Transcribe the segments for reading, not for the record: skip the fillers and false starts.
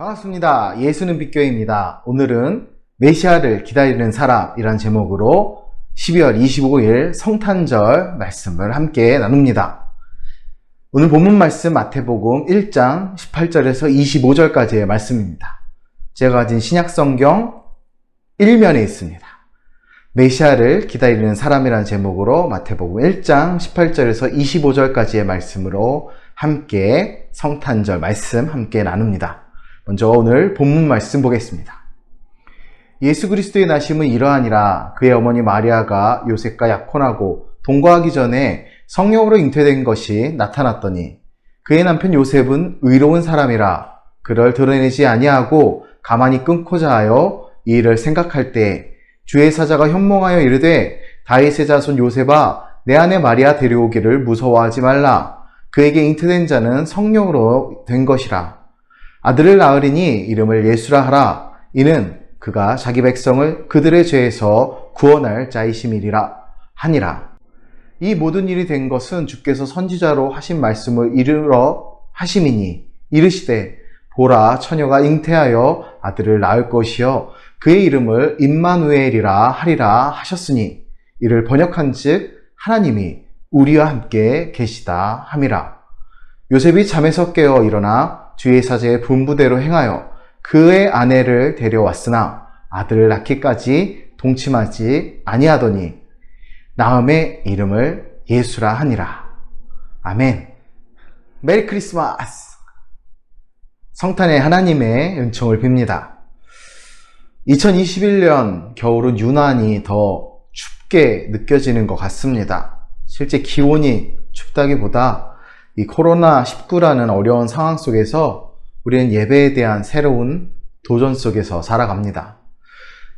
반갑습니다. 예수는 빛교회입니다. 오늘은 메시아를 기다리는 사람이란 제목으로 12월 25일 성탄절 말씀을 함께 나눕니다. 오늘 본문 말씀 마태복음 1장 18절에서 25절까지의 말씀입니다. 제가 가진 신약성경 1면에 있습니다. 메시아를 기다리는 사람이라는 제목으로 마태복음 1장 18절에서 25절까지의 말씀으로 함께 성탄절 말씀 함께 나눕니다. 먼저 오늘 본문 말씀 보겠습니다. 예수 그리스도의 나심은 이러하니라. 그의 어머니 마리아가 요셉과 약혼하고 동거하기 전에 성령으로 잉태된 것이 나타났더니 그의 남편 요셉은 의로운 사람이라 그를 드러내지 아니하고 가만히 끊고자 하여 이 일을 생각할 때 주의 사자가 현몽하여 이르되 다윗의 자손 요셉아 내 아내 마리아 데려오기를 무서워하지 말라. 그에게 잉태된 자는 성령으로 된 것이라. 아들을 낳으리니 이름을 예수라 하라. 이는 그가 자기 백성을 그들의 죄에서 구원할 자이심이리라 하니라. 이 모든 일이 된 것은 주께서 선지자로 하신 말씀을 이루러 하심이니 이르시되 보라 처녀가 잉태하여 아들을 낳을 것이요 그의 이름을 임마누엘이라 하리라 하셨으니 이를 번역한즉 하나님이 우리와 함께 계시다 함이라. 요셉이 잠에서 깨어 일어나 주의 사제의 분부대로 행하여 그의 아내를 데려왔으나 아들을 낳기까지 동침하지 아니하더니 나음의 이름을 예수라 하니라. 아멘. 메리 크리스마스. 성탄의 하나님의 은총을 빕니다. 2021년 겨울은 유난히 더 춥게 느껴지는 것 같습니다. 실제 기온이 춥다기보다 이 코로나19라는 어려운 상황 속에서 우리는 예배에 대한 새로운 도전 속에서 살아갑니다.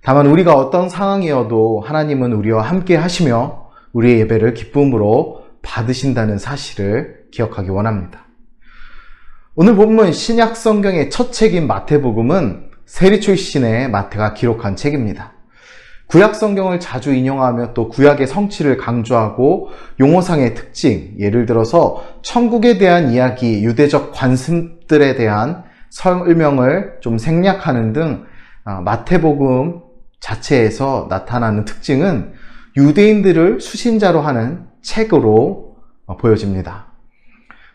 다만 우리가 어떤 상황이어도 하나님은 우리와 함께 하시며 우리의 예배를 기쁨으로 받으신다는 사실을 기억하기 원합니다. 오늘 본문 신약 성경의 첫 책인 마태복음은 세리 출신의 마태가 기록한 책입니다. 구약 성경을 자주 인용하며 또 구약의 성취를 강조하고 용어상의 특징, 예를 들어서 천국에 대한 이야기, 유대적 관습들에 대한 설명을 좀 생략하는 등 마태복음 자체에서 나타나는 특징은 유대인들을 수신자로 하는 책으로 보여집니다.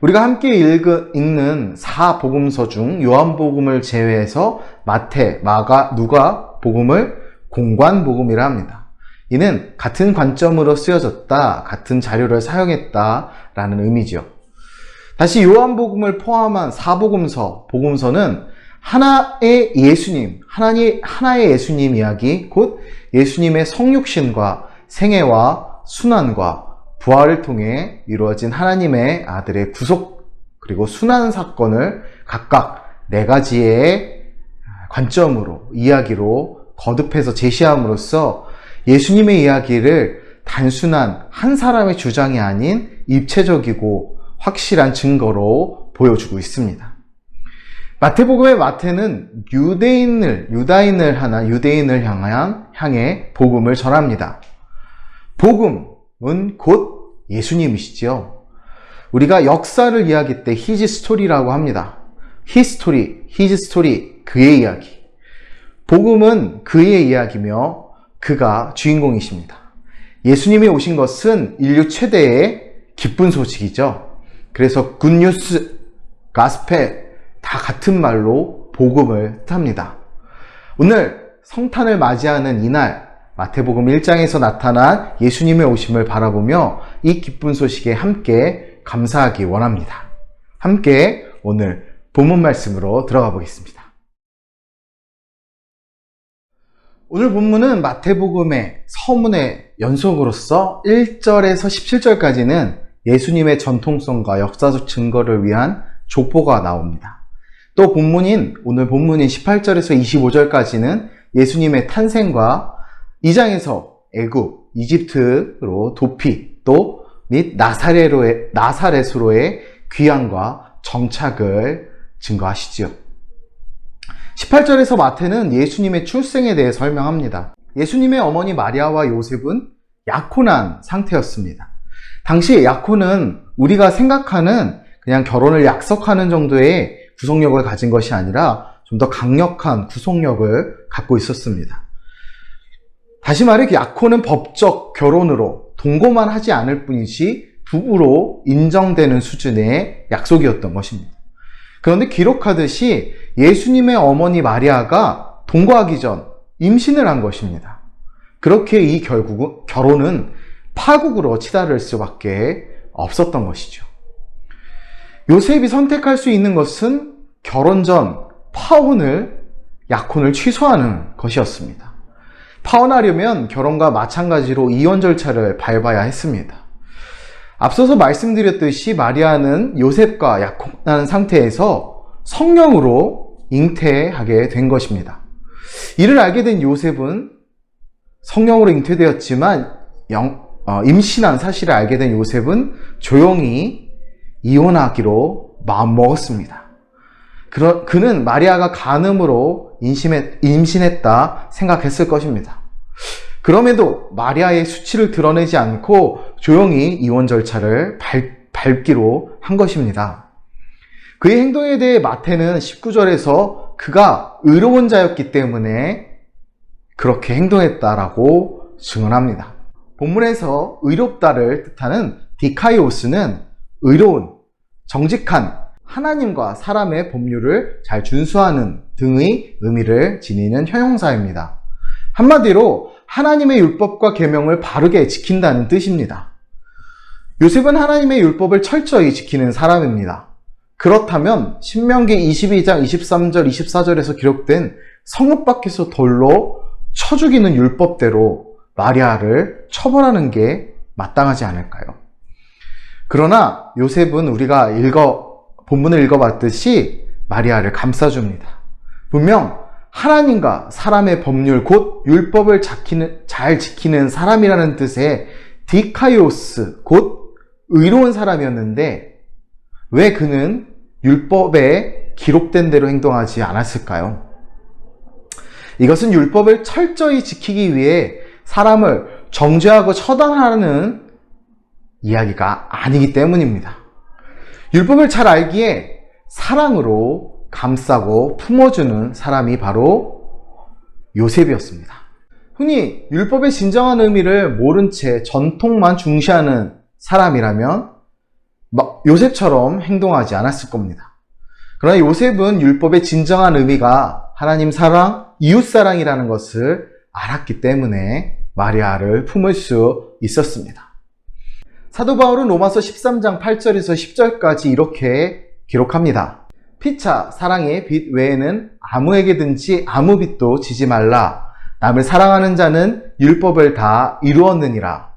우리가 함께 읽는 4복음서 중 요한복음을 제외해서 마태, 마가, 누가 복음을 공관복음이라 합니다. 이는 같은 관점으로 쓰여졌다, 같은 자료를 사용했다라는 의미지요. 다시 요한복음을 포함한 4복음서, 복음서는 하나의 예수님, 하나의 예수님 이야기, 곧 예수님의 성육신과 생애와 순환과 부활을 통해 이루어진 하나님의 아들의 구속 그리고 순환 사건을 각각 4가지의 관점으로, 이야기로 거듭해서 제시함으로써 예수님의 이야기를 단순한 한 사람의 주장이 아닌 입체적이고 확실한 증거로 보여주고 있습니다. 마태복음의 마태는 유다인을 향해 복음을 전합니다. 복음은 곧 예수님이시지요. 우리가 역사를 이야기할 때 His story라고 합니다. His story, 그의 이야기. 복음은 그의 이야기며 그가 주인공이십니다. 예수님이 오신 것은 인류 최대의 기쁜 소식이죠. 그래서 굿뉴스, 가스펠 다 같은 말로 복음을 뜻합니다. 오늘 성탄을 맞이하는 이날 마태복음 1장에서 나타난 예수님의 오심을 바라보며 이 기쁜 소식에 함께 감사하기 원합니다. 함께 오늘 본문 말씀으로 들어가 보겠습니다. 오늘 본문은 마태복음의 서문의 연속으로서 1절에서 17절까지는 예수님의 전통성과 역사적 증거를 위한 족보가 나옵니다. 또 오늘 본문인 18절에서 25절까지는 예수님의 탄생과 2장에서 애굽, 이집트로 도피, 또 및 나사렛으로의 귀환과 정착을 증거하시지요. 18절에서 마태는 예수님의 출생에 대해 설명합니다. 예수님의 어머니 마리아와 요셉은 약혼한 상태였습니다. 당시 약혼은 우리가 생각하는 그냥 결혼을 약속하는 정도의 구속력을 가진 것이 아니라 좀 더 강력한 구속력을 갖고 있었습니다. 다시 말해 약혼은 법적 결혼으로 동거만 하지 않을 뿐이지 부부로 인정되는 수준의 약속이었던 것입니다. 그런데 기록하듯이 예수님의 어머니 마리아가 동거하기 전 임신을 한 것입니다. 그렇게 이 결혼은 파국으로 치달을 수밖에 없었던 것이죠. 요셉이 선택할 수 있는 것은 결혼 전 파혼을, 약혼을 취소하는 것이었습니다. 파혼하려면 결혼과 마찬가지로 이혼 절차를 밟아야 했습니다. 앞서서 말씀드렸듯이 마리아는 요셉과 약혼한 상태에서 성령으로 잉태하게 된 것입니다. 이를 알게 된 요셉은 성령으로 잉태되었지만 임신한 사실을 알게 된 요셉은 조용히 이혼하기로 마음먹었습니다. 그는 마리아가 간음으로 임신했다 생각했을 것입니다. 그럼에도 마리아의 수치를 드러내지 않고 조용히 이혼 절차를 밟기로 한 것입니다. 그의 행동에 대해 마태는 19절에서 그가 의로운 자였기 때문에 그렇게 행동했다라고 증언합니다. 본문에서 의롭다를 뜻하는 디카이오스는 의로운, 정직한, 하나님과 사람의 법률을 잘 준수하는 등의 의미를 지니는 형용사입니다. 한마디로 하나님의 율법과 계명을 바르게 지킨다는 뜻입니다. 요셉은 하나님의 율법을 철저히 지키는 사람입니다. 그렇다면 신명기 22장 23절 24절에서 기록된 성읍 밖에서 돌로 쳐 죽이는 율법대로 마리아를 처벌하는 게 마땅하지 않을까요? 그러나 요셉은 우리가 본문을 읽어봤듯이 마리아를 감싸줍니다. 분명 하나님과 사람의 법률 곧 율법을 잘 지키는 사람이라는 뜻의 디카이오스 곧 의로운 사람이었는데 왜 그는 율법에 기록된 대로 행동하지 않았을까요? 이것은 율법을 철저히 지키기 위해 사람을 정죄하고 처단하는 이야기가 아니기 때문입니다. 율법을 잘 알기에 사랑으로 감싸고 품어주는 사람이 바로 요셉이었습니다. 흔히 율법의 진정한 의미를 모른 채 전통만 중시하는 사람이라면 요셉처럼 행동하지 않았을 겁니다. 그러나 요셉은 율법의 진정한 의미가 하나님 사랑, 이웃 사랑이라는 것을 알았기 때문에 마리아를 품을 수 있었습니다. 사도 바울은 로마서 13장 8절에서 10절까지 이렇게 기록합니다. 피차 사랑의 빚 외에는 아무에게든지 아무 빚도 지지 말라. 남을 사랑하는 자는 율법을 다 이루었느니라.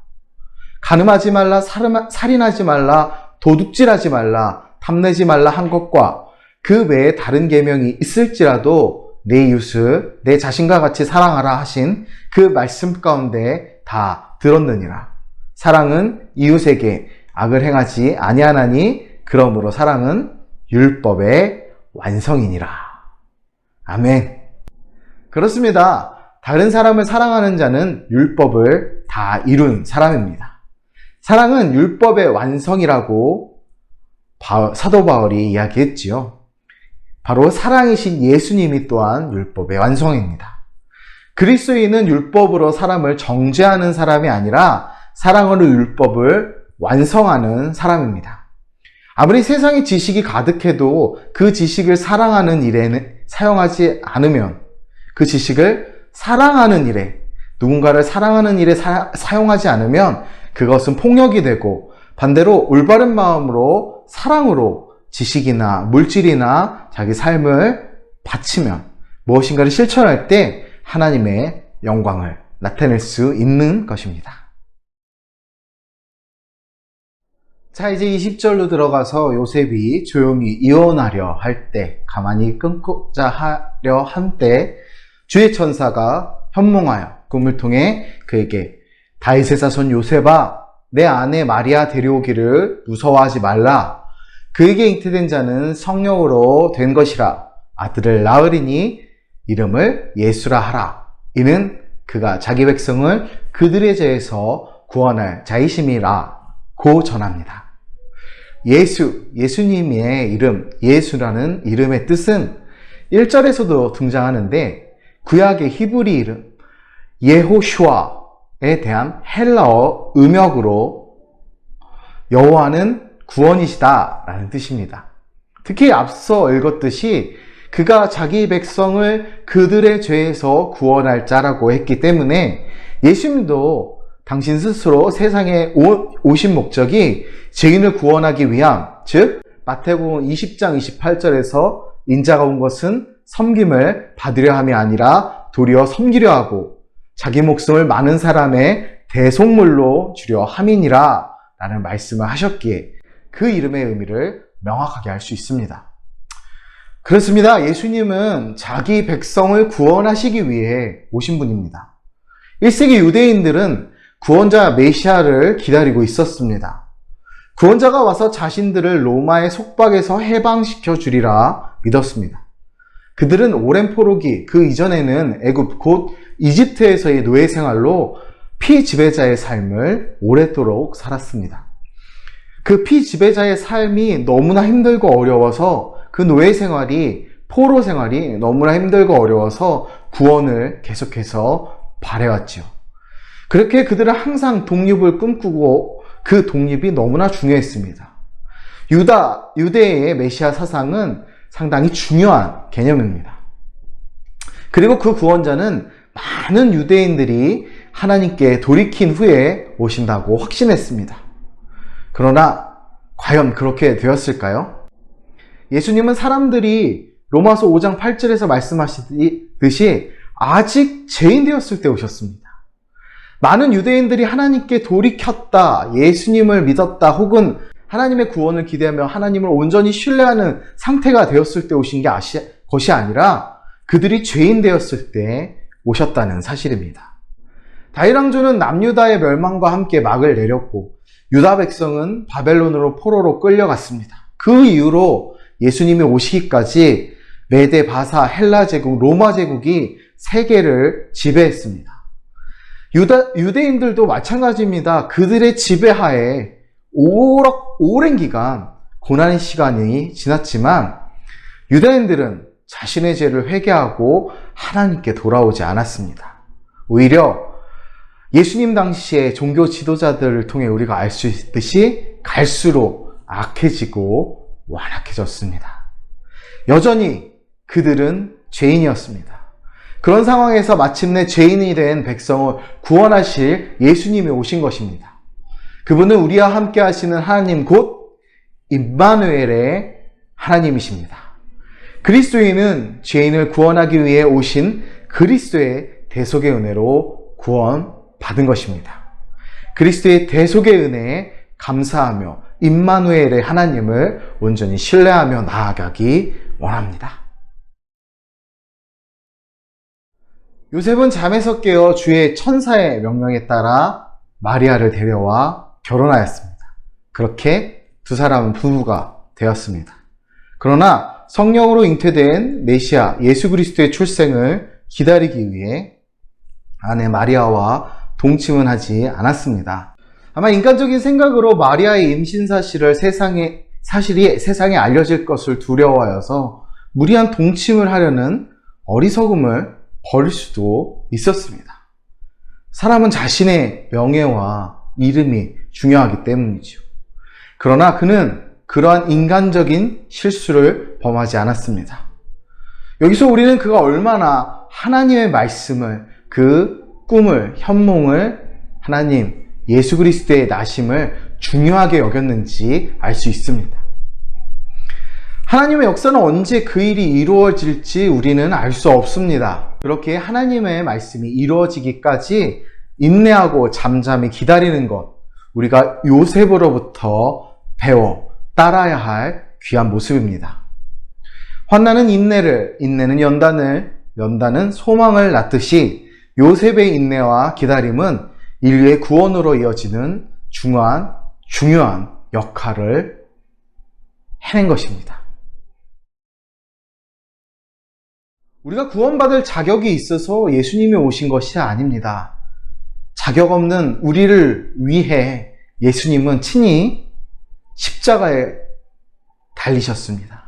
간음하지 말라, 살인하지 말라, 도둑질하지 말라, 탐내지 말라 한 것과 그 외에 다른 계명이 있을지라도 내 이웃을 내 자신과 같이 사랑하라 하신 그 말씀 가운데 다 들었느니라. 사랑은 이웃에게 악을 행하지 아니하나니 그러므로 사랑은 율법의 완성이니라. 아멘. 그렇습니다. 다른 사람을 사랑하는 자는 율법을 다 이룬 사람입니다. 사랑은 율법의 완성이라고 사도 바울이 이야기했지요. 바로 사랑이신 예수님이 또한 율법의 완성입니다. 그리스도인은 율법으로 사람을 정죄하는 사람이 아니라 사랑으로 율법을 완성하는 사람입니다. 아무리 세상에 지식이 가득해도 그 지식을 사랑하는 일에는 사용하지 않으면 그 지식을 사랑하는 일에, 누군가를 사랑하는 일에 사용하지 않으면 그것은 폭력이 되고 반대로 올바른 마음으로 사랑으로 지식이나 물질이나 자기 삶을 바치면 무엇인가를 실천할 때 하나님의 영광을 나타낼 수 있는 것입니다. 자, 이제 20절로 들어가서 요셉이 조용히 이혼하려 할 때, 가만히 끊고자 하려 한 때, 주의 천사가 현몽하여 꿈을 통해 그에게 다윗의 자손 요셉아, 내 아내 마리아 데려오기를 무서워하지 말라. 그에게 잉태된 자는 성령으로 된 것이라. 아들을 낳으리니 이름을 예수라 하라. 이는 그가 자기 백성을 그들의 죄에서 구원할 자이심이라 고 전합니다. 예수님의 이름, 예수라는 이름의 뜻은 1절에서도 등장하는데 구약의 히브리 이름 예호슈아에 대한 헬라어 음역으로 여호와는 구원이시다 라는 뜻입니다. 특히 앞서 읽었듯이 그가 자기 백성을 그들의 죄에서 구원할 자라고 했기 때문에 예수님도 당신 스스로 세상에 오신 목적이 죄인을 구원하기 위함, 즉 마태복음 20장 28절에서 인자가 온 것은 섬김을 받으려 함이 아니라 도리어 섬기려 하고 자기 목숨을 많은 사람의 대속물로 주려 함이니라 라는 말씀을 하셨기에 그 이름의 의미를 명확하게 알 수 있습니다. 그렇습니다. 예수님은 자기 백성을 구원하시기 위해 오신 분입니다. 1세기 유대인들은 구원자 메시아를 기다리고 있었습니다. 구원자가 와서 자신들을 로마의 속박에서 해방시켜 주리라 믿었습니다. 그들은 오랜 포로기, 그 이전에는 애굽 곧 이집트에서의 노예 생활로 피지배자의 삶을 오랫도록 살았습니다. 그 피지배자의 삶이 너무나 힘들고 어려워서 그 노예 생활이, 포로 생활이 너무나 힘들고 어려워서 구원을 계속해서 바래왔지요. 그렇게 그들은 항상 독립을 꿈꾸고 그 독립이 너무나 중요했습니다. 유대의 메시아 사상은 상당히 중요한 개념입니다. 그리고 그 구원자는 많은 유대인들이 하나님께 돌이킨 후에 오신다고 확신했습니다. 그러나 과연 그렇게 되었을까요? 예수님은 사람들이 로마서 5장 8절에서 말씀하시듯이 아직 죄인 되었을 때 오셨습니다. 많은 유대인들이 하나님께 돌이켰다, 예수님을 믿었다, 혹은 하나님의 구원을 기대하며 하나님을 온전히 신뢰하는 상태가 되었을 때 오신 것이 아니라 그들이 죄인 되었을 때 오셨다는 사실입니다. 다윗 왕조는 남유다의 멸망과 함께 막을 내렸고 유다 백성은 바벨론으로 포로로 끌려갔습니다. 그 이후로 예수님이 오시기까지 메대, 바사, 헬라 제국, 로마 제국이 세계를 지배했습니다. 유대인들도 마찬가지입니다. 그들의 지배하에 오랜 기간 고난의 시간이 지났지만 유대인들은 자신의 죄를 회개하고 하나님께 돌아오지 않았습니다. 오히려 예수님 당시의 종교 지도자들을 통해 우리가 알 수 있듯이 갈수록 악해지고 완악해졌습니다. 여전히 그들은 죄인이었습니다. 그런 상황에서 마침내 죄인이 된 백성을 구원하실 예수님이 오신 것입니다. 그분은 우리와 함께 하시는 하나님 곧 임마누엘의 하나님이십니다. 그리스도인은 죄인을 구원하기 위해 오신 그리스도의 대속의 은혜로 구원받은 것입니다. 그리스도의 대속의 은혜에 감사하며 임마누엘의 하나님을 온전히 신뢰하며 나아가기 원합니다. 요셉은 잠에서 깨어 주의 천사의 명령에 따라 마리아를 데려와 결혼하였습니다. 그렇게 두 사람은 부부가 되었습니다. 그러나 성령으로 잉태된 메시아 예수 그리스도의 출생을 기다리기 위해 아내 마리아와 동침은 하지 않았습니다. 아마 인간적인 생각으로 마리아의 임신 사실이 세상에 알려질 것을 두려워하여서 무리한 동침을 하려는 어리석음을 벌일 수도 있었습니다. 사람은 자신의 명예와 이름이 중요하기 때문이죠. 그러나 그는 그러한 인간적인 실수를 범하지 않았습니다. 여기서 우리는 그가 얼마나 하나님의 말씀을, 그 꿈을, 현몽을 하나님 예수 그리스도의 나심을 중요하게 여겼는지 알 수 있습니다. 하나님의 역사는 언제 그 일이 이루어질지 우리는 알 수 없습니다. 그렇게 하나님의 말씀이 이루어지기까지 인내하고 잠잠히 기다리는 것, 우리가 요셉으로부터 배워 따라야 할 귀한 모습입니다. 환난은 인내는 연단은 소망을 낳듯이 요셉의 인내와 기다림은 인류의 구원으로 이어지는 중요한 역할을 해낸 것입니다. 우리가 구원받을 자격이 있어서 예수님이 오신 것이 아닙니다. 자격 없는 우리를 위해 예수님은 친히 십자가에 달리셨습니다.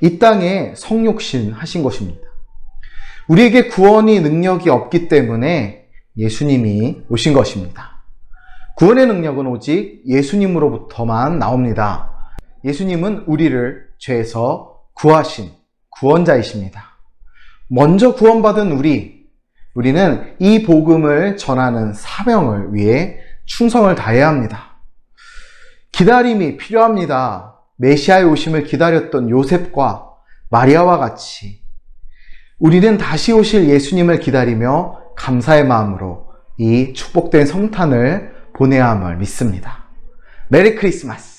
이 땅에 성육신 하신 것입니다. 우리에게 구원의 능력이 없기 때문에 예수님이 오신 것입니다. 구원의 능력은 오직 예수님으로부터만 나옵니다. 예수님은 우리를 죄에서 구하신 구원자이십니다. 먼저 구원받은 우리는 이 복음을 전하는 사명을 위해 충성을 다해야 합니다. 기다림이 필요합니다. 메시아의 오심을 기다렸던 요셉과 마리아와 같이 우리는 다시 오실 예수님을 기다리며 감사의 마음으로 이 축복된 성탄을 보내야 함을 믿습니다. 메리 크리스마스!